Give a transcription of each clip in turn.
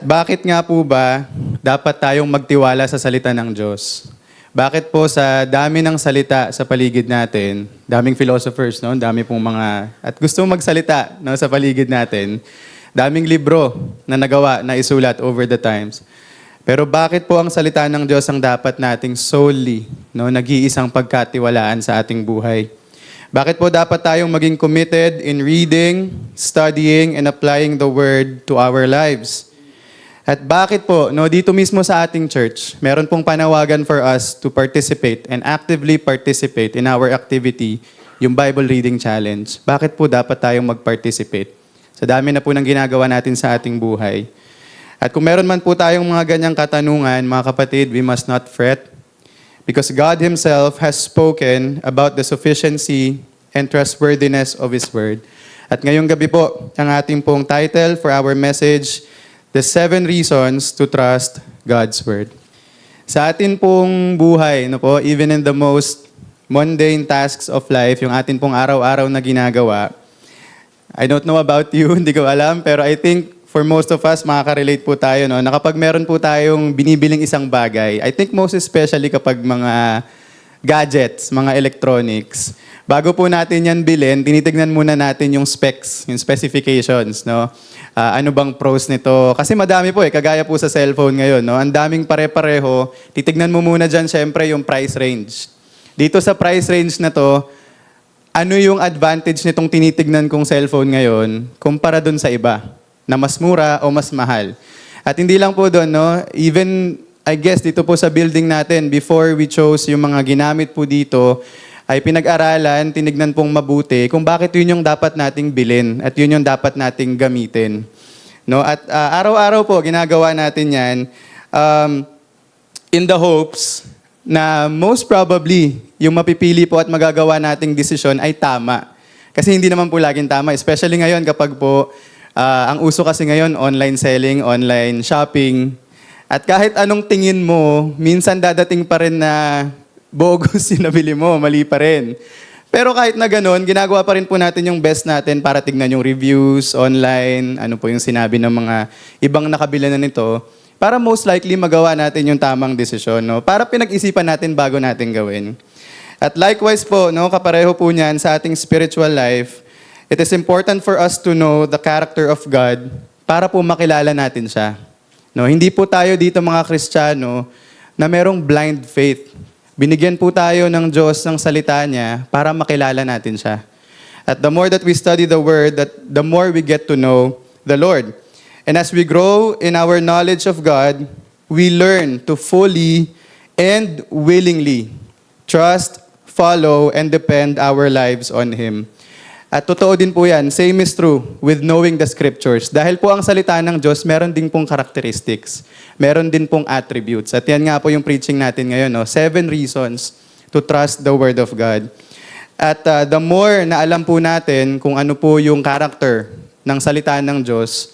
Bakit nga po ba dapat tayong magtiwala sa salita ng Diyos? Bakit po sa dami ng salita sa paligid natin, daming philosophers, no? Dami pong mga, at gusto magsalita, no, sa paligid natin, daming libro na nagawa, na isulat over the times. Pero bakit po ang salita ng Diyos ang dapat nating solely, no, nag-iisang pagkatiwalaan sa ating buhay? Bakit po dapat tayong maging committed in reading, studying, and applying the Word to our lives? At bakit po, no, dito mismo sa ating church, meron pong panawagan for us to participate and actively participate in our activity, yung Bible Reading Challenge. Bakit po dapat tayong mag-participate? Sa dami na po ng ginagawa natin sa ating buhay. At kung meron man po tayong mga ganyang katanungan, mga kapatid, we must not fret. Because God Himself has spoken about the sufficiency and trustworthiness of His Word. At ngayong gabi po, ang ating pong title for our message, The 7 Reasons to Trust God's Word. Sa atin pong buhay, no po, even in the most mundane tasks of life, yung atin pong araw-araw na ginagawa, I don't know about you, hindi ko alam, pero I think for most of us, makaka-relate po tayo, no, na kapag meron po tayong binibiling isang bagay, I think most especially kapag mga gadgets, mga electronics, bago po natin yan bilhin, tinitignan muna natin yung specs, yung specifications, no? Ano bang pros nito? Kasi madami po kagaya po sa cellphone ngayon, no? Ang daming pare-pareho. Titignan mo muna dyan, syempre, yung price range. Dito sa price range na to, ano yung advantage nitong tinitignan kong cellphone ngayon kumpara dun sa iba, na mas mura o mas mahal? At hindi lang po doon, no? Even, I guess, dito po sa building natin, before we chose yung mga ginamit po dito, ay pinag-aralan, tinignan pong mabuti kung bakit yun yung dapat nating bilhin at yun yung dapat nating gamitin. No? At araw-araw po, ginagawa natin yan in the hopes na most probably yung mapipili po at magagawa nating desisyon ay tama. Kasi hindi naman po laging tama, especially ngayon kapag po ang uso kasi ngayon, online selling, online shopping. At kahit anong tingin mo, minsan dadating pa rin na bogus yung nabili mo, mali pa rin. Pero kahit na ganun, ginagawa pa rin po natin yung best natin para tignan yung reviews online, ano po yung sinabi ng mga ibang nakabila na nito, para most likely magawa natin yung tamang desisyon, no? Para pinag-isipan natin bago natin gawin. At likewise po, no, kapareho po niyan sa ating spiritual life, it is important for us to know the character of God para po makilala natin siya. No, hindi po tayo dito mga Kristiyano na merong blind faith. Binigyan po tayo ng Diyos ng salita niya para makilala natin siya. At the more that we study the Word, the more we get to know the Lord. And as we grow in our knowledge of God, we learn to fully and willingly trust, follow, and depend our lives on Him. At totoo din po yan, same is true with knowing the Scriptures. Dahil po ang salita ng Diyos, meron din pong characteristics. Meron din pong attributes. At yan nga po yung preaching natin ngayon, no? 7 reasons to trust the Word of God. At the more na alam po natin kung ano po yung character ng salita ng Diyos,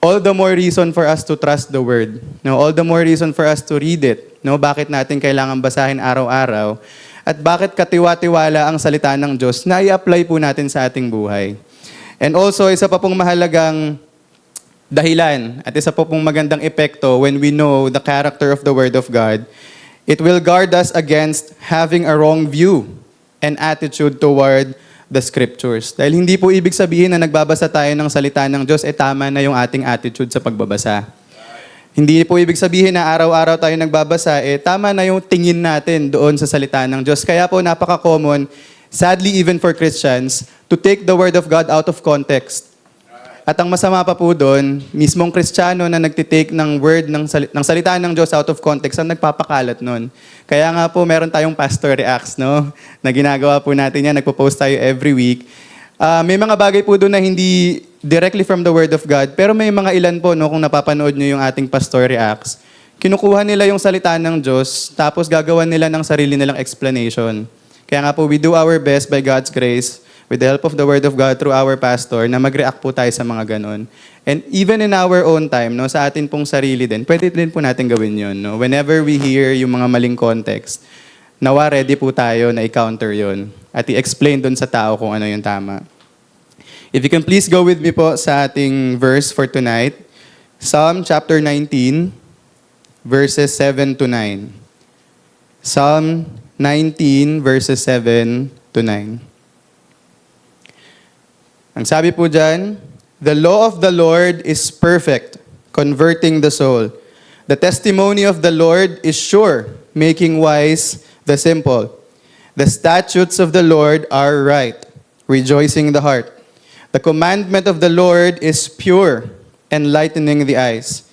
all the more reason for us to trust the Word. No? All the more reason for us to read it. No? Bakit natin kailangan basahin araw-araw? At bakit katiwa-tiwala ang salita ng Diyos na i-apply po natin sa ating buhay. And also, isa pa pong mahalagang dahilan at isa pa pong magandang epekto when we know the character of the Word of God, it will guard us against having a wrong view and attitude toward the Scriptures. Dahil hindi po ibig sabihin na nagbabasa tayo ng salita ng Diyos, tama na yung ating attitude sa pagbabasa. Hindi po ibig sabihin na araw-araw tayo nagbabasa, tama na yung tingin natin doon sa salita ng Diyos. Kaya po napaka-common, sadly even for Christians, to take the Word of God out of context. At ang masama pa po doon, mismong Kristiyano na nagtitake ng word ng salita ng Diyos out of context ang nagpapakalat nun. Kaya nga po meron tayong Pastor Reacts, no? Na ginagawa po natin yan, nagpo-post tayo every week. May mga bagay po doon na hindi directly from the Word of God, pero may mga ilan po, no, kung napapanood nyo yung ating Pastor Reacts, kinukuha nila yung salita ng Diyos, tapos gagawan nila ng sarili nilang explanation. Kaya nga po, we do our best by God's grace, with the help of the Word of God through our pastor, na mag-react po tayo sa mga ganon. And even in our own time, no, sa atin pong sarili din, pwede din po natin gawin yun. No? Whenever we hear yung mga maling context, nawa ready po tayo na i-counter yun at i-explain dun sa tao kung ano yung tama. If you can please go with me po sa ating verse for tonight, Psalm chapter 19, verses 7 to 9. Psalm 19, verses 7 to 9. Ang sabi po dyan, "The law of the Lord is perfect, converting the soul. The testimony of the Lord is sure, making wise the simple. The statutes of the Lord are right, rejoicing the heart. The commandment of the Lord is pure, enlightening the eyes.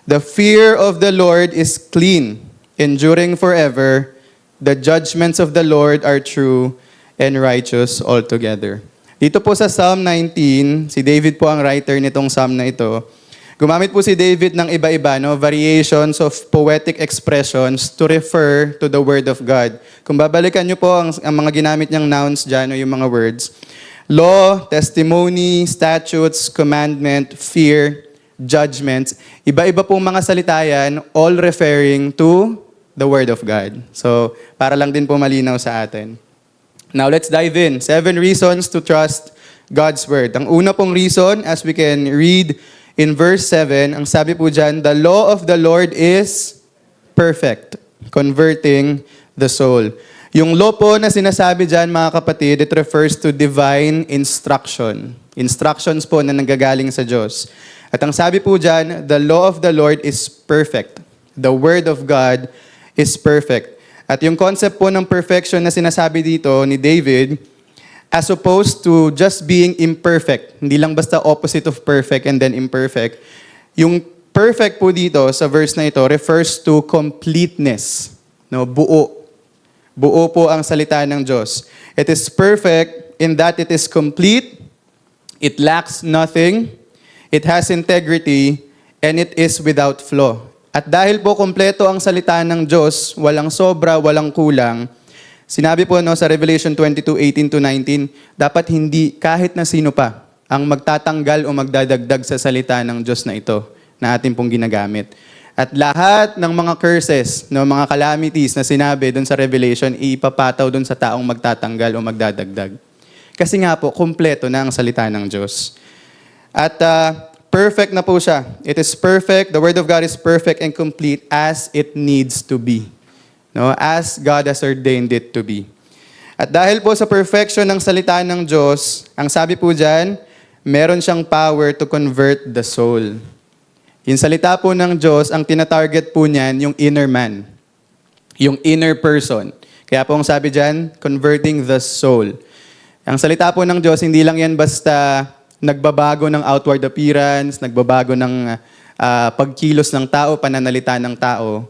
The fear of the Lord is clean, enduring forever. The judgments of the Lord are true and righteous altogether." Dito po sa Psalm 19, si David po ang writer nitong psalm na ito. Gumamit po si David ng iba-iba, variations of poetic expressions to refer to the Word of God. Kung babalikan niyo po ang mga ginamit niyang nouns dyan, yung mga words, law, testimony, statutes, commandment, fear, judgments, iba-iba pong mga salita yan, all referring to the Word of God. So, para lang din po malinaw sa atin. Now, let's dive in. 7 reasons to trust God's Word. Ang una pong reason, as we can read in verse 7, ang sabi po dyan, "The law of the Lord is perfect, converting the soul." Yung law po na sinasabi dyan, mga kapatid, it refers to divine instruction. Instructions po na nanggagaling sa Diyos. At ang sabi po dyan, the law of the Lord is perfect. The Word of God is perfect. At yung concept po ng perfection na sinasabi dito ni David, as opposed to just being imperfect, hindi lang basta opposite of perfect and then imperfect, yung perfect po dito sa verse na ito refers to completeness. Buo. Buo po ang salita ng Diyos. It is perfect in that it is complete, it lacks nothing, it has integrity, and it is without flaw. At dahil po kompleto ang salita ng Diyos, walang sobra, walang kulang, sinabi po sa Revelation 22:18-19, dapat hindi kahit na sino pa ang magtatanggal o magdadagdag sa salita ng Diyos na ito na ating pong ginagamit. At lahat ng mga curses, mga calamities na sinabi doon sa Revelation, ipapataw doon sa taong magtatanggal o magdadagdag. Kasi nga po, kompleto na ang salita ng Diyos. At perfect na po siya. It is perfect. The Word of God is perfect and complete as it needs to be. As God has ordained it to be. At dahil po sa perfection ng salita ng Diyos, ang sabi po dyan, meron siyang power to convert the soul. Yung salita po ng Diyos, ang tinatarget po niyan, yung inner man. Yung inner person. Kaya po ang sabi dyan, converting the soul. Ang salita po ng Diyos, hindi lang yan basta nagbabago ng outward appearance, nagbabago ng pagkilos ng tao, pananalita ng tao.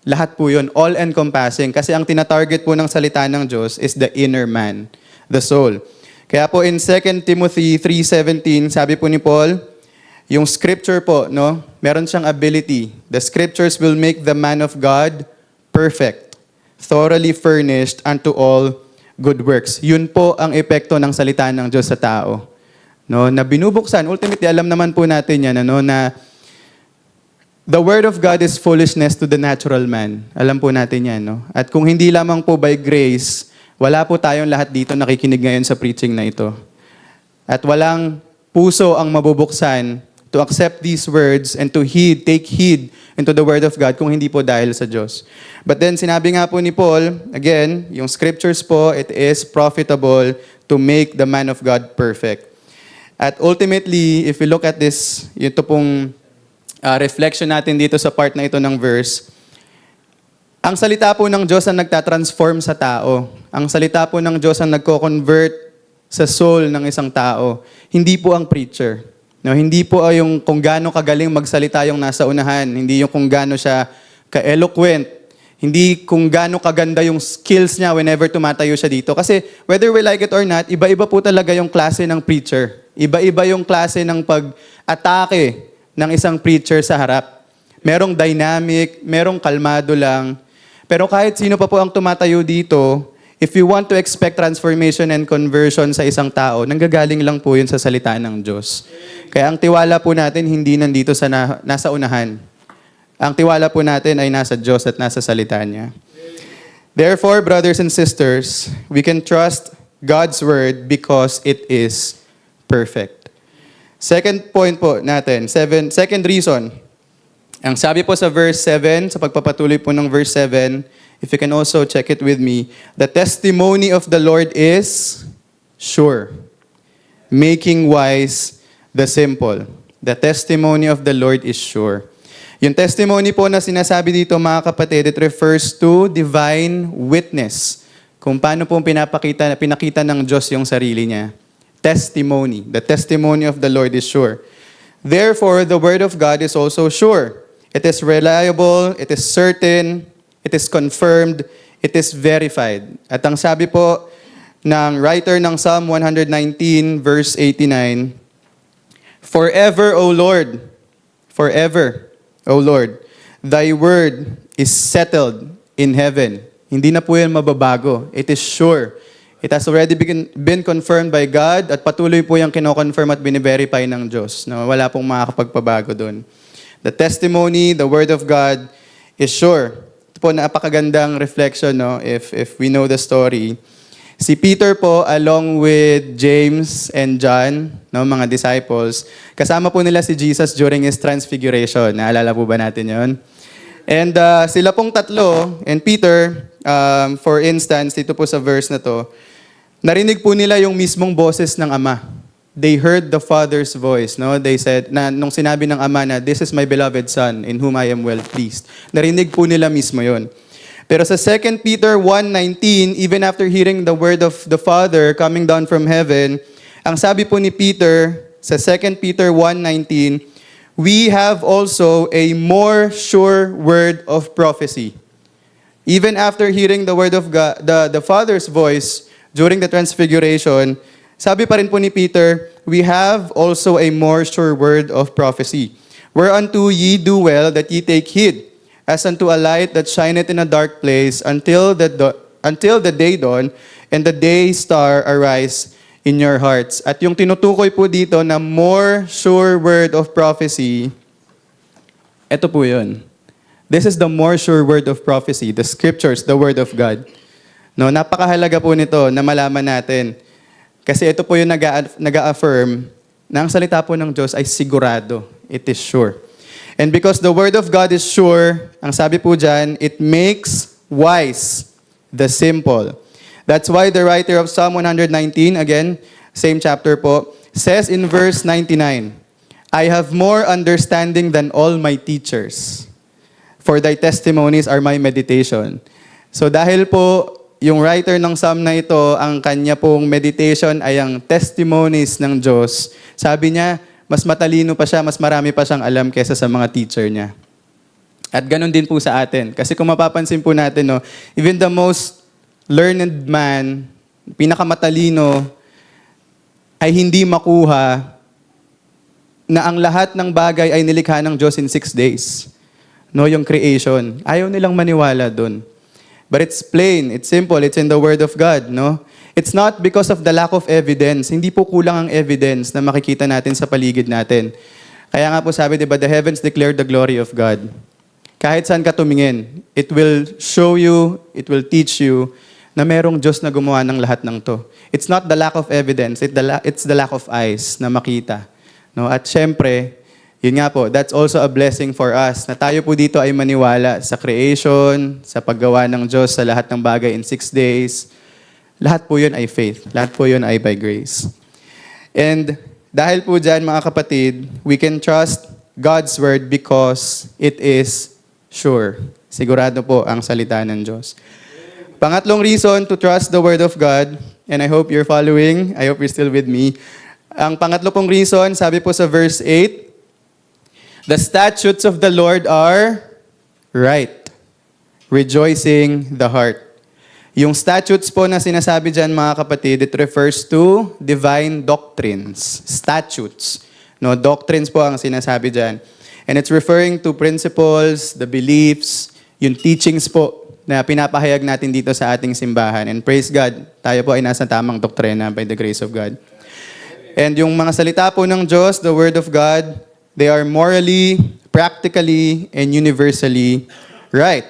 Lahat po yun, all-encompassing. Kasi ang tinatarget po ng salita ng Diyos is the inner man, the soul. Kaya po in 2 Timothy 3:17, sabi po ni Paul, yung scripture po, meron siyang ability. The scriptures will make the man of God perfect, thoroughly furnished unto all good works. Yun po ang epekto ng salita ng Diyos sa tao. Na binubuksan. Ultimately, alam naman po natin yan, na the Word of God is foolishness to the natural man. Alam po natin yan, At kung hindi lamang po by grace, wala po tayong lahat dito nakikinig ngayon sa preaching na ito. At walang puso ang mabubuksan to accept these words and to take heed into the Word of God kung hindi po dahil sa Diyos. But then, sinabi nga po ni Paul, again, yung scriptures po, it is profitable to make the man of God perfect. At ultimately, if we look at this, ito pong reflection natin dito sa part na ito ng verse, ang salita po ng Diyos ang nagtatransform sa tao. Ang salita po ng Diyos ang nagko-convert sa soul ng isang tao. Hindi po ang preacher. Hindi po yung kung gaano kagaling magsalita yung nasa unahan. Hindi yung kung gaano siya ka-eloquent. Hindi kung gaano kaganda yung skills niya whenever tumatayo siya dito. Kasi whether we like it or not, iba-iba po talaga yung klase ng preacher. Iba-iba yung klase ng pag-atake ng isang preacher sa harap. Merong dynamic, merong kalmado lang. Pero kahit sino pa po ang tumatayo dito, if you want to expect transformation and conversion sa isang tao, nanggagaling lang po yun sa salita ng Diyos. Kaya ang tiwala po natin hindi nandito sa nasa unahan. Ang tiwala po natin ay nasa Diyos at nasa salita niya. Therefore, brothers and sisters, we can trust God's Word because it is perfect. Second point po natin, second reason. Ang sabi po sa verse 7, sa pagpapatuloy po ng verse 7, if you can also check it with me, the testimony of the Lord is sure, making wise the simple. The testimony of the Lord is sure. Yung testimony po na sinasabi dito mga kapatid, it refers to divine witness. Kung paano po pinakita ng Diyos yung sarili niya. Testimony. The testimony of the Lord is sure. Therefore, the word of God is also sure. It is reliable, it is certain, it is confirmed, it is verified. At ang sabi po ng writer ng Psalm 119 verse 89, forever, O Lord, forever, O Lord, thy word is settled in heaven. Hindi na po yan mababago. It is sure. It has already been confirmed by God at patuloy po yung kino-confirm at bine-verify ng Diyos. No? Wala pong makakapagpabago doon. The testimony, the word of God is sure. Ito po napakagandang reflection, no? If we know the story. Si Peter po, along with James and John, no, mga disciples, kasama po nila si Jesus during His transfiguration. Naalala po ba natin yon? And sila pong tatlo, and Peter, for instance, dito po sa verse na to, narinig po nila yung mismong boses ng Ama. They heard the Father's voice. No? They said, nung sinabi ng Ama na, this is my beloved Son, in whom I am well pleased. Narinig po nila mismo yon. Pero sa 2 Peter 1:19, even after hearing the word of the Father coming down from heaven, ang sabi po ni Peter sa 2 Peter 1:19, we have also a more sure word of prophecy. Even after hearing the word of God, the Father's voice during the transfiguration, sabi pa rin po ni Peter, we have also a more sure word of prophecy. Whereunto ye do well that ye take heed, as unto a light that shineth in a dark place until the day dawn and the day star arise in your hearts. At yung tinutukoy po dito na more sure word of prophecy, ito po yun. This is the more sure word of prophecy, the scriptures, the word of God. No, napakahalaga po nito na malaman natin. Kasi ito po yung nag-a-affirm na ang salita po ng Diyos ay sigurado. It is sure. And because the word of God is sure, ang sabi po dyan, it makes wise the simple. That's why the writer of Psalm 119, again, same chapter po, says in verse 99, I have more understanding than all my teachers, for thy testimonies are my meditation. So dahil po, yung writer ng Psalm na ito, ang kanya pong meditation ay ang testimonies ng Diyos. Sabi niya, mas matalino pa siya, mas marami pa siyang alam kaysa sa mga teacher niya. At ganun din po sa atin. Kasi kung mapapansin po natin, no, even the most learned man, pinakamatalino, ay hindi makuha na ang lahat ng bagay ay nilikha ng Diyos in 6 days. No, yung creation. Ayaw nilang maniwala dun. But it's plain, it's simple, it's in the Word of God, no? It's not because of the lack of evidence. Hindi po kulang ang evidence na makikita natin sa paligid natin. Kaya nga po sabi, di ba, the heavens declare the glory of God. Kahit saan ka tumingin, it will show you, it will teach you na merong Diyos na gumawa ng lahat ng to. It's not the lack of evidence, it's the lack of eyes na makita. No? At syempre, yun nga po, that's also a blessing for us na tayo po dito ay maniwala sa creation, sa paggawa ng Diyos sa lahat ng bagay in 6 days. Lahat po yun ay faith. Lahat po yun ay by grace. And dahil po dyan, mga kapatid, we can trust God's word because it is sure. Sigurado po ang salita ng Diyos. Pangatlong reason to trust the word of God, and I hope you're following, I hope you're still with me. Ang pangatlo pong reason, sabi po sa verse 8, the statutes of the Lord are right, rejoicing the heart. Yung statutes po na sinasabi dyan, mga kapatid, it refers to divine doctrines. Statutes. No, doctrines po ang sinasabi dyan. And it's referring to principles, the beliefs, yung teachings po na pinapahayag natin dito sa ating simbahan. And praise God, tayo po ay nasa tamang doktrina by the grace of God. And yung mga salita po ng Diyos, the Word of God, they are morally, practically, and universally right.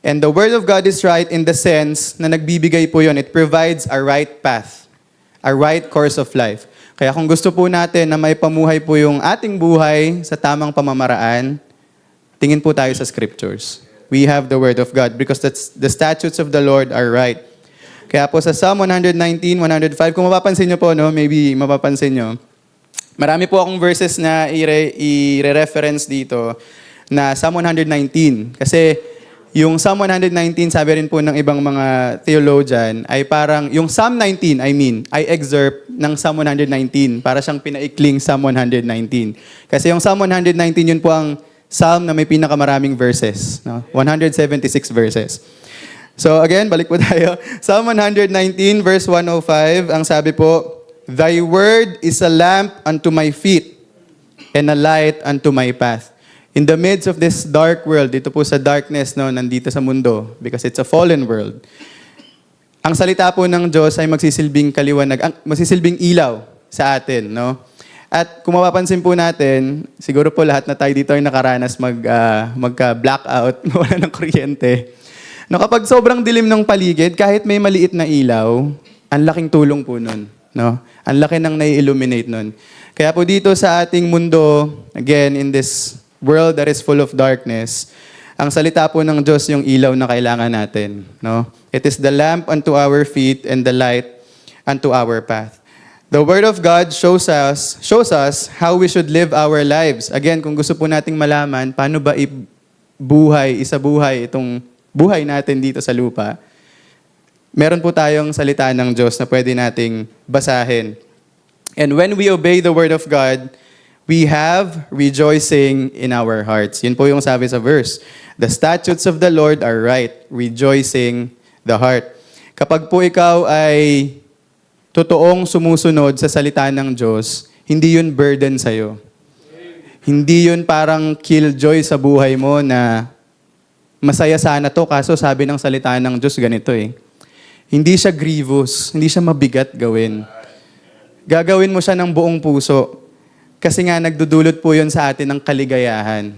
And the Word of God is right in the sense na nagbibigay po yun. It provides a right path, a right course of life. Kaya kung gusto po natin na may pamuhay po yung ating buhay sa tamang pamamaraan, tingin po tayo sa scriptures. We have the Word of God because the statutes of the Lord are right. Kaya po sa Psalm 119, 105, kung mapapansin nyo po, no, maybe mapapansin nyo, marami po akong verses na i-reference dito na Psalm 119. Kasi yung Psalm 119, sabi rin po ng ibang mga theologian, ay parang, yung Psalm 19, ay excerpt ng Psalm 119. Para siyang pinaikling Psalm 119. Kasi yung Psalm 119, yun po ang Psalm na may pinakamaraming verses. No? 176 verses. So again, balik po tayo. Psalm 119, verse 105, ang sabi po, Thy word is a lamp unto my feet, and a light unto my path. In the midst of this dark world, dito po sa darkness, no, nandito sa mundo, because it's a fallen world, ang salita po ng Diyos ay magsisilbing kaliwanag, magsisilbing ilaw sa atin, no? At kung mapapansin po natin, siguro po lahat na tayo dito ay nakaranas magka-blackout, wala ng kuryente. No, kapag sobrang dilim ng paligid, kahit may maliit na ilaw, ang laking tulong po nun, no? Ang laki ng nai-illuminate nun. Kaya po dito sa ating mundo, again, in this world that is full of darkness, ang salita po ng Diyos yung ilaw na kailangan natin. No? It is the lamp unto our feet and the light unto our path. The Word of God shows us how we should live our lives. Again, kung gusto po nating malaman, paano ba isabuhay itong buhay natin dito sa lupa, meron po tayong salita ng Diyos na pwede nating basahin. And when we obey the Word of God, we have rejoicing in our hearts. Yun po yung sabi sa verse. The statutes of the Lord are right, rejoicing the heart. Kapag po ikaw ay totoong sumusunod sa salita ng Diyos, hindi yun burden sa'yo. Hindi yun parang killjoy sa buhay mo na masaya sana to, kaso sabi ng salita ng Diyos ganito eh. Hindi siya grievous, hindi siya mabigat gawin. Gagawin mo siya ng buong puso. Kasi nga nagdudulot po yun sa atin ng kaligayahan.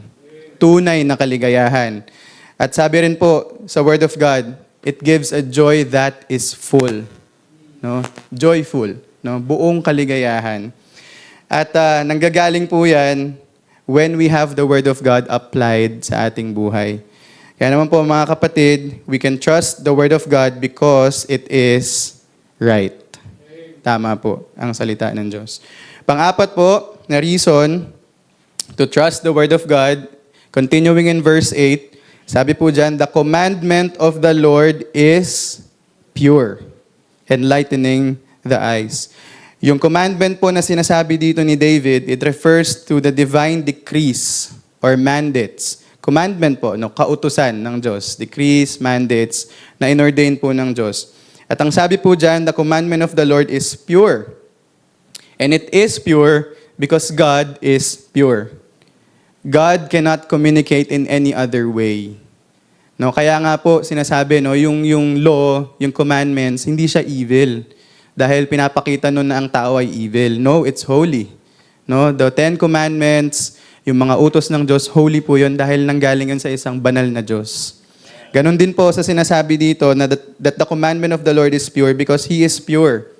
Tunay na kaligayahan. At sabi rin po sa Word of God, it gives a joy that is full. No? Joyful. No? Buong kaligayahan. At nanggagaling po yan when we have the Word of God applied sa ating buhay. Kaya naman po mga kapatid, we can trust the Word of God because it is right. Tama po ang salita ng Diyos. Pang-apat po, na reason to trust the Word of God, continuing in verse 8, sabi po dyan, the commandment of the Lord is pure, enlightening the eyes. Yung commandment po na sinasabi dito ni David, it refers to the divine decrees or mandates. Commandment po, no, kautusan ng Diyos. Decrees, mandates, na inordain po ng Diyos. At ang sabi po dyan, the commandment of the Lord is pure. And it is pure because God is pure. God cannot communicate in any other way. No, kaya nga po sinasabi, no, yung law, yung commandments, hindi siya evil. Dahil pinapakita nun na ang tao ay evil. No, it's holy. No, the 10 commandments, yung mga utos ng Diyos, holy po yun dahil nanggaling yun sa isang banal na Diyos. Ganon din po sa sinasabi dito na that the commandment of the Lord is pure because He is pure.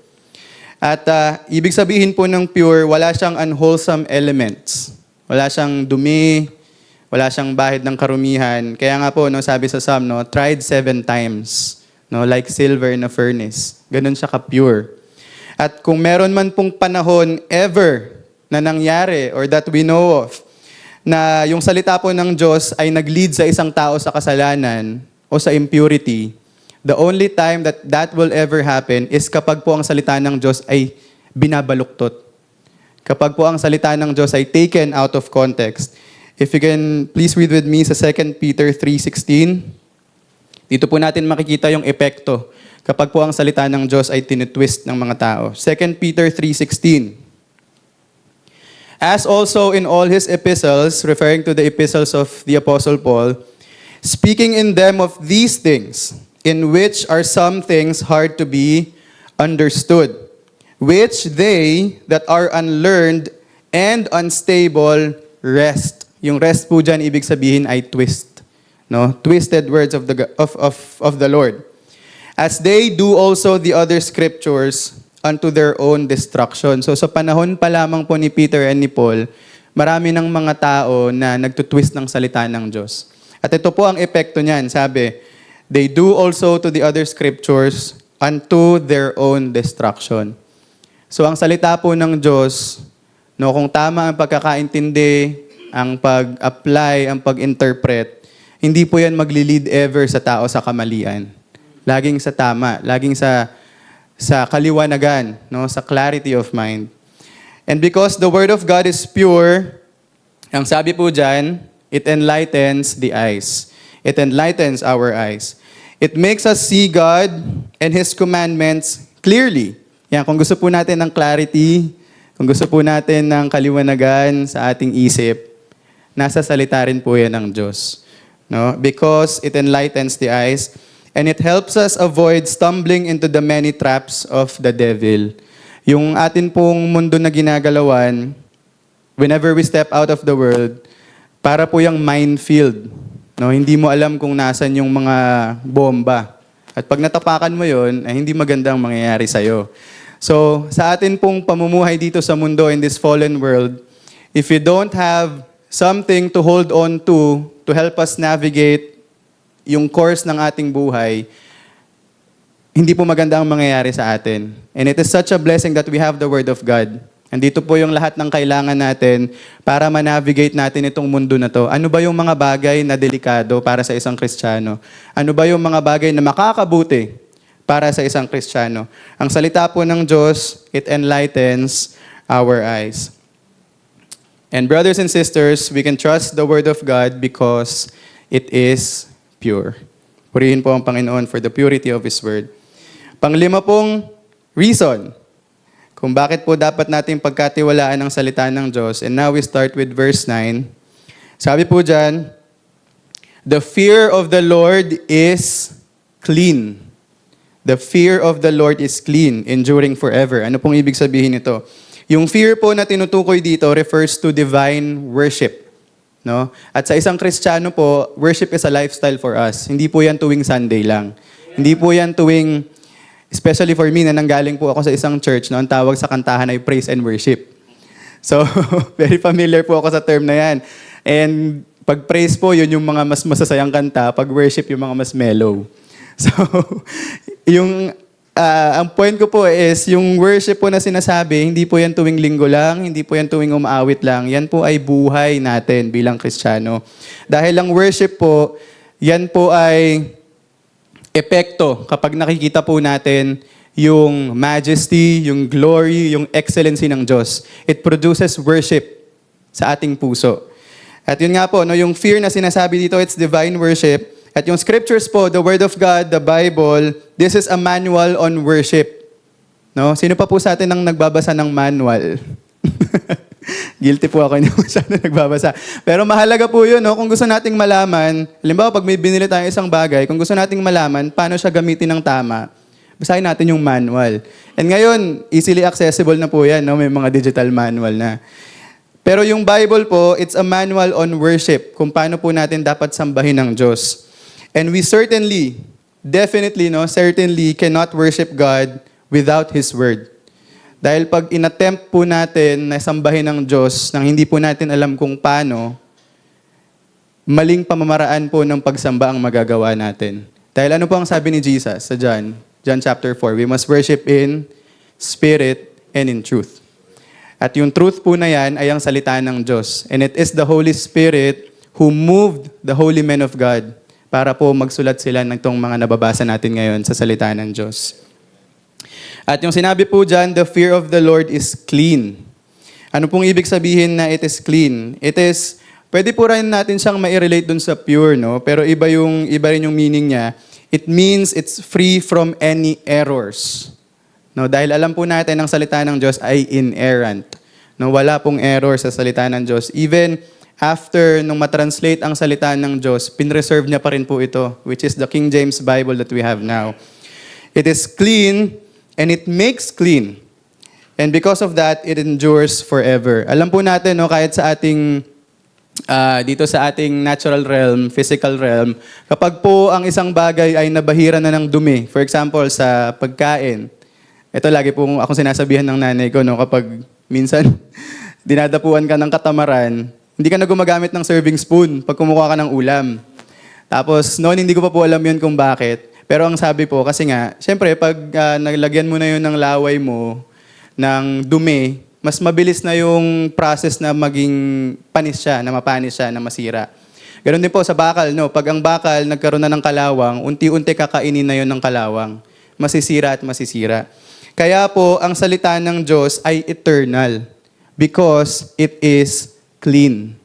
At ibig sabihin po ng pure, wala siyang unwholesome elements. Wala siyang dumi, wala siyang bahid ng karumihan. Kaya nga po, no, sabi sa Psalm, no, tried 7 times, no, like silver in a furnace. Ganun siya ka-pure. At kung meron man pong panahon ever na nangyari or that we know of, na yung salita po ng Diyos ay nag-lead sa isang tao sa kasalanan o sa impurity, the only time that that will ever happen is kapag po ang salita ng Diyos ay binabaluktot. Kapag po ang salita ng Diyos ay taken out of context. If you can please read with me sa 2 Peter 3:16. Dito po natin makikita yung epekto kapag po ang salita ng Diyos ay tinitwist ng mga tao. 2 Peter 3:16. As also in all his epistles, referring to the epistles of the Apostle Paul, speaking in them of these things, in which are some things hard to be understood, which they that are unlearned and unstable rest. Yung rest po dyan, ibig sabihin ay twist. No? Twisted words of the Lord. As they do also the other scriptures, unto their own destruction. So sa panahon pa lamang po ni Peter and ni Paul, marami ng mga tao na nagtutwist ng salita ng Diyos. At ito po ang epekto niyan, sabi, they do also to the other scriptures unto their own destruction. So ang salita po ng Diyos, no, kung tama ang pagkakaintindi, ang pag-apply, ang pag-interpret, hindi po yan magli-lead ever sa tao sa kamalian. Laging sa tama, laging sa kaliwanagan, no, sa clarity of mind. And because the Word of God is pure, ang sabi po dyan, it enlightens the eyes. It enlightens our eyes. It makes us see God and His commandments clearly. Yan, kung gusto po natin ng clarity, kung gusto po natin ng kaliwanagan sa ating isip, nasa salita rin po yan ng Diyos. No? Because it enlightens the eyes, and it helps us avoid stumbling into the many traps of the devil. Yung atin pong mundo na ginagalawan, whenever we step out of the world, para po yung minefield. No? Hindi mo alam kung nasan yung mga bomba. At pag natapakan mo yon, ay hindi magandang mangyayari sa'yo. So, sa atin pong pamumuhay dito sa mundo in this fallen world, if you don't have something to hold on to help us navigate yung course ng ating buhay, hindi po maganda ang mangyayari sa atin. And it is such a blessing that we have the Word of God. Andito po yung lahat ng kailangan natin para ma-navigate natin itong mundo na to. Ano ba yung mga bagay na delikado para sa isang Kristiyano? Ano ba yung mga bagay na makakabuti para sa isang Kristiyano? Ang salita po ng Diyos, it enlightens our eyes. And brothers and sisters, we can trust the Word of God because it is pure. Purihin po ang Panginoon for the purity of His Word. Panglima pong reason kung bakit po dapat nating pagkatiwalaan ang salita ng Diyos. And now we start with verse 9. Sabi po dyan, the fear of the Lord is clean. The fear of the Lord is clean, enduring forever. Ano pong ibig sabihin nito? Yung fear po na tinutukoy dito refers to divine worship. No? At sa isang Kristiyano po, worship is a lifestyle for us. Hindi po yan tuwing Sunday lang. Hindi po yan tuwing, especially for me na nanggaling po ako sa isang church, no, ang tawag sa kantahan ay praise and worship. So, very familiar po ako sa term na yan. And pag praise po, yun yung mga mas masasayang kanta. Pag worship, yung mga mas mellow. So, ang point ko po is, yung worship po na sinasabi, hindi po yan tuwing linggo lang, hindi po yan tuwing umaawit lang. Yan po ay buhay natin bilang Kristiyano. Dahil ang worship po, yan po ay epekto kapag nakikita po natin yung majesty, yung glory, yung excellency ng Diyos. It produces worship sa ating puso. At yun nga po, no, yung fear na sinasabi dito, it's divine worship. At yung scriptures po, the Word of God, the Bible, this is a manual on worship. No? Sino pa po sa atin ang nagbabasa ng manual? Guilty po ako, hindi masyado nagbabasa. Pero mahalaga po yun, no? Kung gusto nating malaman, halimbawa pag may binili tayong isang bagay, kung gusto nating malaman paano siya gamitin ng tama, basahin natin yung manual. And ngayon, easily accessible na po yan, no? May mga digital manual na. Pero yung Bible po, it's a manual on worship, kung paano po natin dapat sambahin ng Diyos. And we certainly, definitely, certainly cannot worship God without His Word. Dahil pag inattempt po natin na sambahin ng Diyos nang hindi po natin alam kung paano, maling pamamaraan po ng pagsamba ang magagawa natin. Dahil ano po ang sabi ni Jesus sa John chapter 4, we must worship in spirit and in truth. At yung truth po na yan ay ang salita ng Diyos. And it is the Holy Spirit who moved the holy men of God para po magsulat sila ng itong mga nababasa natin ngayon sa salita ng Diyos. At yung sinabi po dyan, the fear of the Lord is clean. Ano pong ibig sabihin na it is clean? It is, pwede po rin natin siyang ma-relate dun sa pure, no? Pero iba rin yung meaning niya. It means it's free from any errors. No? Dahil alam po natin ang salita ng Diyos ay inerrant. No? Wala pong error sa salita ng Diyos. Even after nung matranslate ang salita ng Diyos, pinreserve niya pa rin po ito, which is the King James Bible that we have now. It is clean and it makes clean. And because of that, it endures forever. Alam po natin, no, kahit sa ating, dito sa ating natural realm, physical realm, kapag po ang isang bagay ay nabahira na ng dumi, for example, sa pagkain, Ito lagi pong akong sinasabihan ng nanay ko, no, kapag minsan dinadapuan ka ng katamaran, hindi ka na gumagamit ng serving spoon pag kumukuha ka ng ulam. Tapos noon hindi ko pa po alam yun kung bakit. Pero ang sabi po, kasi nga, syempre pag naglagyan mo na yun ng laway mo, ng dumi, mas mabilis na yung process na maging panis siya, na mapanis siya, na masira. Ganon din po sa bakal, no? Pag ang bakal nagkaroon na ng kalawang, unti-unti kakainin na yun ng kalawang. Masisira at masisira. Kaya po, ang salita ng Diyos ay eternal because it is clean.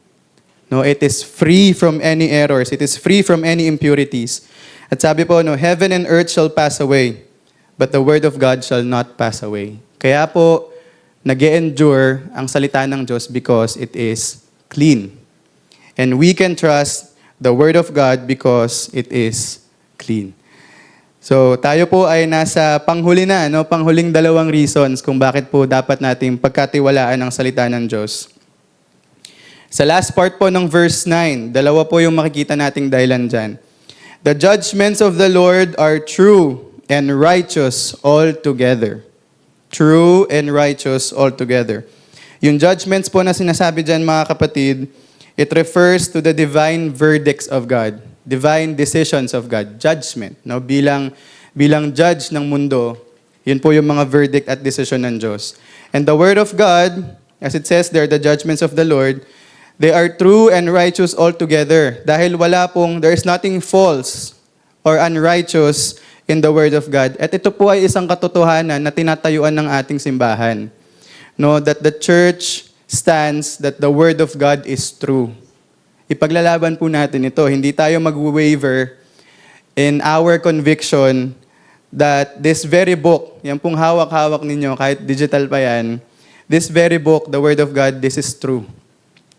No, it is free from any errors. It is free from any impurities. At sabi po, no, heaven and earth shall pass away, but the word of God shall not pass away. Kaya po, nag-endure ang salita ng Diyos because it is clean. And we can trust the word of God because it is clean. So, tayo po ay nasa panghuli na, no? Panghuling 2 reasons kung bakit po dapat nating pagkatiwalaan ang salita ng Diyos. Sa last part po ng verse 9, 2 po yung makikita nating dahilan dyan. The judgments of the Lord are true and righteous altogether. True and righteous altogether. Yung judgments po na sinasabi dyan, mga kapatid, it refers to the divine verdicts of God. Divine decisions of God, judgment. No? Bilang judge ng mundo, yun po yung mga verdict at decision ng Diyos. And the word of God, as it says there, the judgments of the Lord, they are true and righteous altogether. Dahil there is nothing false or unrighteous in the word of God. At ito po ay isang katotohanan na tinatayuan ng ating simbahan. No, that the church stands that the word of God is true. Ipaglalaban po natin ito. Hindi tayo mag-waver in our conviction that this very book, yan pong hawak-hawak ninyo, kahit digital pa yan, this very book, the Word of God, this is true.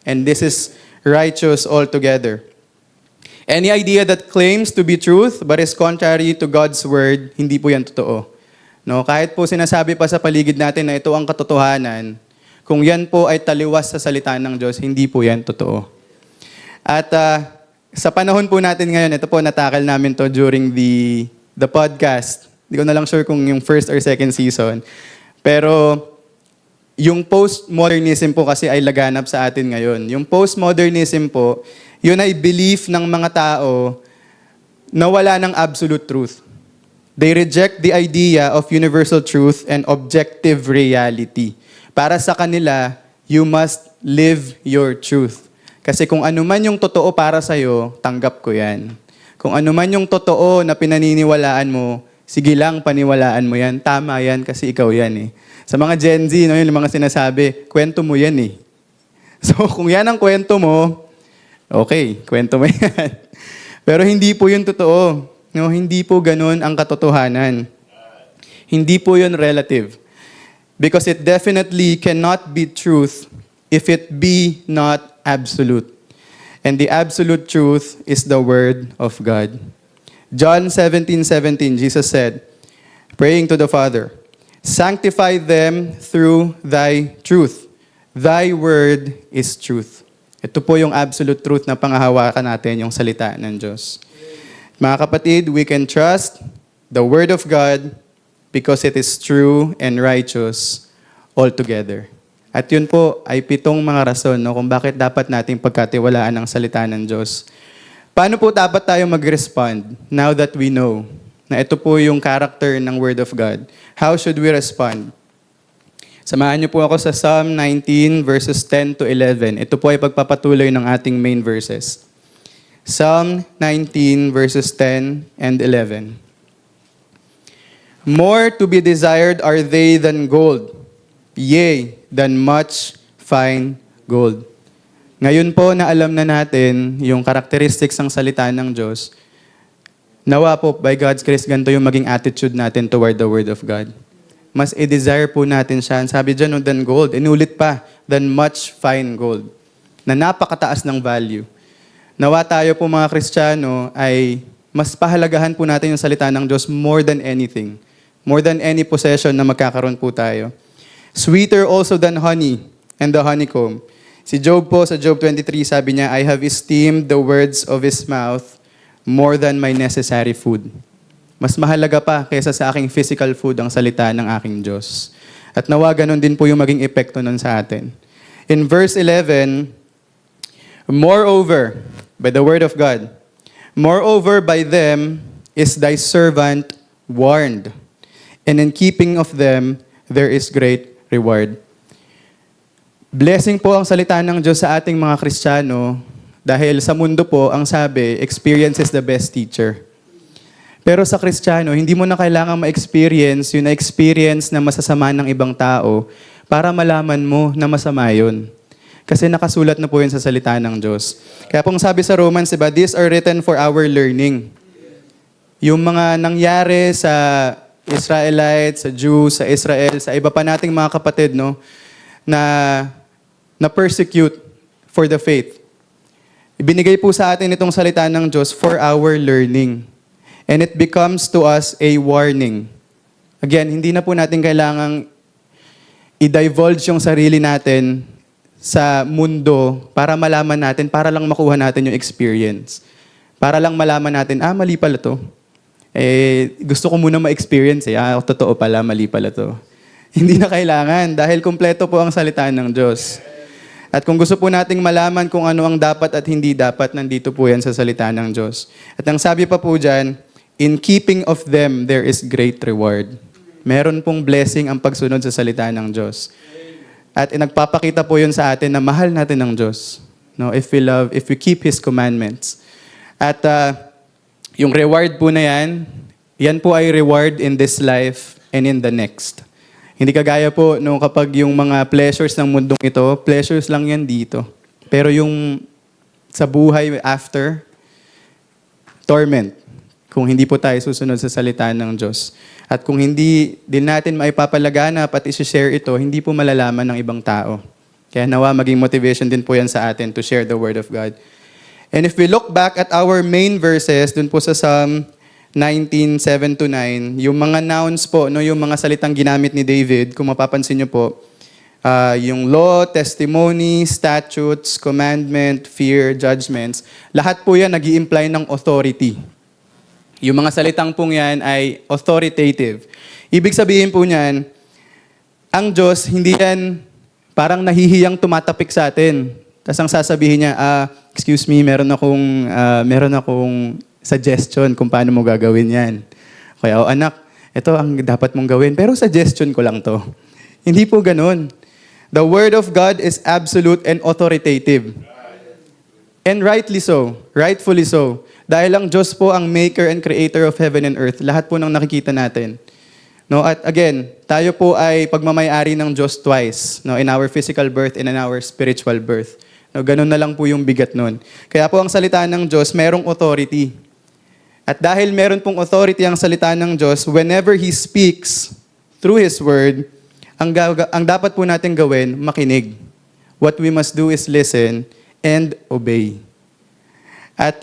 And this is righteous altogether. Any idea that claims to be truth but is contrary to God's Word, hindi po yan totoo. No, kahit po sinasabi pa sa paligid natin na ito ang katotohanan, kung yan po ay taliwas sa salita ng Diyos, hindi po yan totoo. At sa panahon po natin ngayon, ito po natakal namin to during the podcast. Hindi ko na lang sure kung yung first or second season. Pero yung postmodernism po kasi ay laganap sa atin ngayon. Yung postmodernism po, yun ay belief ng mga tao na wala ng absolute truth. They reject the idea of universal truth and objective reality. Para sa kanila, you must live your truth. Kasi kung ano man yung totoo para sa'yo, tanggap ko yan. Kung ano man yung totoo na pinaniniwalaan mo, sige lang, paniwalaan mo yan. Tama yan kasi ikaw yan eh. Sa mga Gen Z, no, yung mga sinasabi, kwento mo yan eh. So kung yan ang kwento mo, okay, kwento mo yan. Pero hindi po yun totoo. No, hindi po ganun ang katotohanan. Hindi po yun relative. Because it definitely cannot be truth if it be not absolute. And the absolute truth is the Word of God. John 17:17, Jesus said, praying to the Father, sanctify them through thy truth. Thy word is truth. Ito po yung absolute truth na panghahawakan natin, yung salita ng Diyos. Mga kapatid, we can trust the Word of God because it is true and righteous altogether. At yun po ay 7 mga rason, no, kung bakit dapat nating pagkatiwalaan ang salita ng Diyos. Paano po dapat tayo mag-respond now that we know na ito po yung character ng Word of God? How should we respond? Samahan niyo po ako sa Psalm 19 verses 10 to 11. Ito po ay pagpapatuloy ng ating main verses. Psalm 19 verses 10 and 11. More to be desired are they than gold, yea, than much fine gold. Ngayon po na alam na natin yung characteristics ng salita ng Diyos, nawa po, by God's grace, ganito yung maging attitude natin toward the Word of God. Mas i-desire po natin siya. Sabi dyan, no, than gold. Inulit pa, than much fine gold. Na napakataas ng value. Nawa tayo po mga Kristiyano ay mas pahalagahan po natin yung salita ng Diyos more than anything. More than any possession na magkakaroon po tayo. Sweeter also than honey and the honeycomb. Si Job po, sa Job 23, sabi niya, I have esteemed the words of his mouth more than my necessary food. Mas mahalaga pa kaysa sa aking physical food ang salita ng aking Diyos. At nawa ganun din po yung maging epekto nun sa atin. In verse 11, moreover, by the word of God, moreover by them is thy servant warned, and in keeping of them there is great reward. Blessing po ang salita ng Diyos sa ating mga Kristiyano dahil sa mundo po, ang sabi, experience is the best teacher. Pero sa Kristiyano, hindi mo na kailangan ma-experience yung na-experience na masasama ng ibang tao para malaman mo na masama yun. Kasi nakasulat na po yun sa salita ng Diyos. Kaya pong sabi sa Romans, diba, these are written for our learning. Yung mga nangyari sa Israelites, sa Jews, sa Israel, sa iba pa nating mga kapatid, no, na persecute for the faith. Ibinigay po sa atin itong salita ng Diyos for our learning. And it becomes to us a warning. Again, hindi na po natin kailangang i-divulge yung sarili natin sa mundo para malaman natin, para lang makuha natin yung experience. Para lang malaman natin, mali pala to. Gusto ko muna ma-experience totoo pala, mali pala to. Hindi na kailangan dahil kumpleto po ang salita ng Diyos. At kung gusto po nating malaman kung ano ang dapat at hindi dapat, nandito po yan sa salita ng Diyos. At ang sabi pa po dyan, in keeping of them, there is great reward. Meron pong blessing ang pagsunod sa salita ng Diyos. At nagpapakita po yun sa atin na mahal natin ng Diyos. No, if we keep His commandments. At yung reward po na yan po ay reward in this life and in the next. Hindi kagaya po no, kapag yung mga pleasures ng mundong ito, pleasures lang yan dito. Pero yung sa buhay after, torment. Kung hindi po tayo susunod sa salita ng Diyos. At kung hindi din natin maipapalaganap at isi-share ito, hindi po malalaman ng ibang tao. Kaya nawa maging motivation din po yan sa atin to share the Word of God. And if we look back at our main verses, dun po sa Psalm 19:7-9, yung mga nouns po, no, yung mga salitang ginamit ni David, kung mapapansin nyo po, yung law, testimony, statutes, commandment, fear, judgments, lahat po yan nag-i-imply ng authority. Yung mga salitang pong yan ay authoritative. Ibig sabihin po niyan, ang Diyos, hindi yan parang nahihiyang tumatapik sa atin. Tapos ang sasabihin niya, excuse me, meron akong suggestion kung paano mo gagawin yan. Kaya, anak, ito ang dapat mong gawin. Pero suggestion ko lang to. Hindi po ganun. The Word of God is absolute and authoritative. And rightly so. Rightfully so. Dahil ang Diyos po ang maker and creator of heaven and earth. Lahat po ng nakikita natin. No, at again, tayo po ay pagmamayari ng Diyos twice. No, in our physical birth and in our spiritual birth. No, ganun na lang po yung bigat nun. Kaya po ang salita ng Diyos, merong authority. At dahil meron pong authority ang salita ng Diyos, whenever He speaks through His Word, ang dapat po natin gawin, makinig. What we must do is listen and obey. At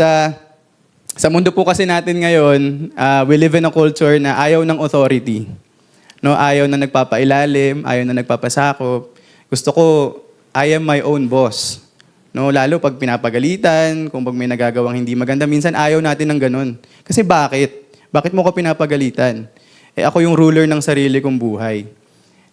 sa mundo po kasi natin ngayon, we live in a culture na ayaw ng authority. No, ayaw na nagpapailalim, ayaw na nagpapasakop. Gusto ko, I am my own boss. No, lalo pag pinapagalitan, kung pag may nagagawang hindi maganda, minsan ayaw natin ng ganun. Kasi bakit? Bakit mo ko pinapagalitan? Ako yung ruler ng sarili kong buhay.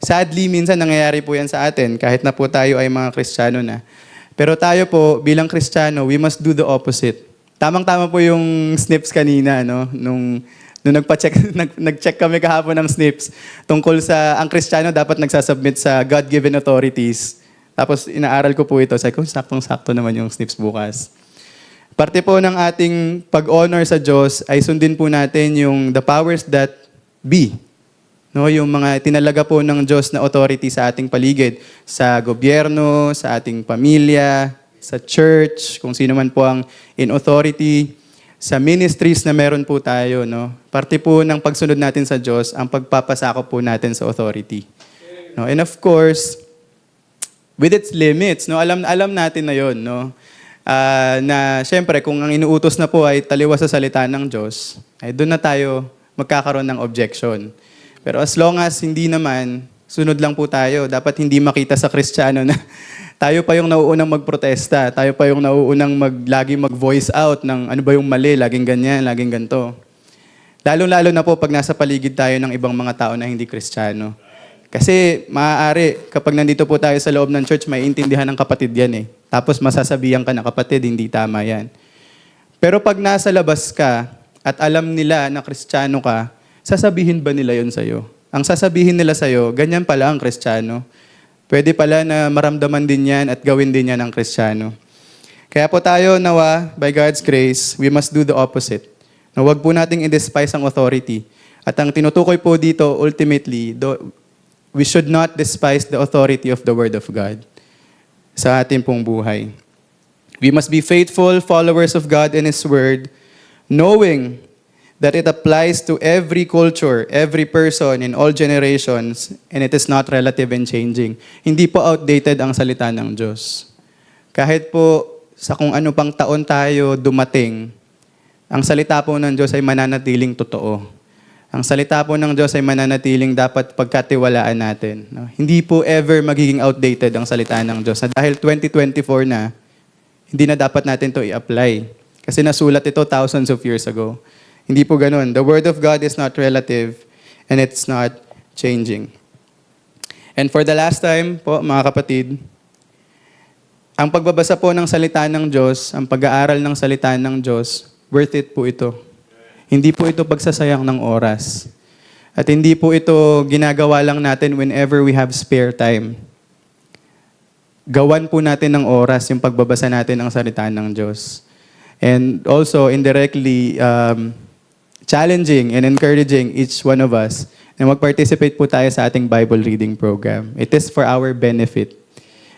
Sadly, minsan nangyayari po yan sa atin, kahit na po tayo ay mga Kristiyano na. Pero tayo po, bilang Kristiyano, we must do the opposite. Tamang-tama po yung snips kanina, no? Nung nag-check kami kahapon ng snips tungkol sa, ang Kristiyano dapat nagsasubmit sa God-given authorities. Tapos inaaral ko po ito. Sabi ko, saktong-sakto naman yung snips bukas. Parte po ng ating pag-honor sa Diyos ay sundin po natin yung the powers that be. No, yung mga tinalaga po ng Diyos na authority sa ating paligid. Sa gobyerno, sa ating pamilya, sa church, kung sino man po ang in authority, sa ministries na meron po tayo. No? Parte po ng pagsunod natin sa Diyos ang pagpapasakop po natin sa authority. No? And of course, with its limits, no, alam natin na 'yon, no. Na syempre kung ang inuutos na po ay taliwas sa salita ng Diyos, ay doon na tayo magkakaroon ng objection. Pero as long as hindi naman, sunod lang po tayo. Dapat hindi makita sa Kristiyano na tayo pa yung nauunang magprotesta, tayo pa yung nauunang laging mag-voice out ng ano ba yung mali, laging ganyan, laging ganito. Lalo-lalo na po pag nasa paligid tayo ng ibang mga tao na hindi Kristiyano. Kasi maaari, kapag nandito po tayo sa loob ng church, may intindihan ng kapatid yan eh. Tapos masasabihan ka na kapatid, hindi tama yan. Pero pag nasa labas ka at alam nila na Kristiyano ka, sasabihin ba nila yon sa'yo? Ang sasabihin nila sa'yo, ganyan pala ang Kristiyano. Pwede pala na maramdaman din yan at gawin din yan ang Kristiyano. Kaya po tayo, nawa, by God's grace, we must do the opposite. Na huwag po nating i-despise ang authority. At ang tinutukoy po dito, ultimately, we should not despise the authority of the Word of God sa ating pong buhay. We must be faithful followers of God and His Word, knowing that it applies to every culture, every person, in all generations, and it is not relative and changing. Hindi po outdated ang salita ng Diyos. Kahit po sa kung ano pang taon tayo dumating, ang salita po ng Diyos ay mananatiling totoo. Ang salita po ng Diyos ay mananatiling dapat pagkatiwalaan natin. No? Hindi po ever magiging outdated ang salita ng Diyos. Dahil 2024 na, hindi na dapat natin to i-apply. Kasi nasulat ito thousands of years ago. Hindi po ganun. The Word of God is not relative and it's not changing. And for the last time po, mga kapatid, ang pagbabasa po ng salita ng Diyos, ang pag-aaral ng salita ng Diyos, worth it po ito. Hindi po ito pagsasayang ng oras. At hindi po ito ginagawa lang natin whenever we have spare time. Gawan po natin ng oras yung pagbabasa natin ng salita ng Diyos. And also, indirectly, challenging and encouraging each one of us na mag-participate po tayo sa ating Bible reading program. It is for our benefit.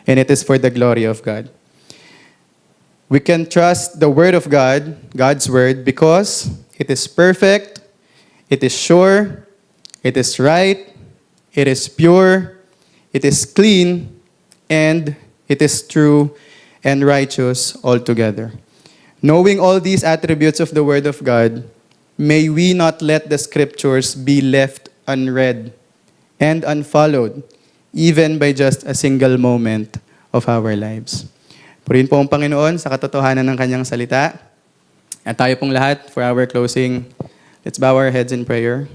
And it is for the glory of God. We can trust the Word of God, God's Word, because it is perfect, it is sure, it is right, it is pure, it is clean, and it is true and righteous altogether. Knowing all these attributes of the Word of God, may we not let the Scriptures be left unread and unfollowed, even by just a single moment of our lives. Purihin po ang Panginoon sa katotohanan ng Kanyang salita. At tayo pong lahat, for our closing, let's bow our heads in prayer.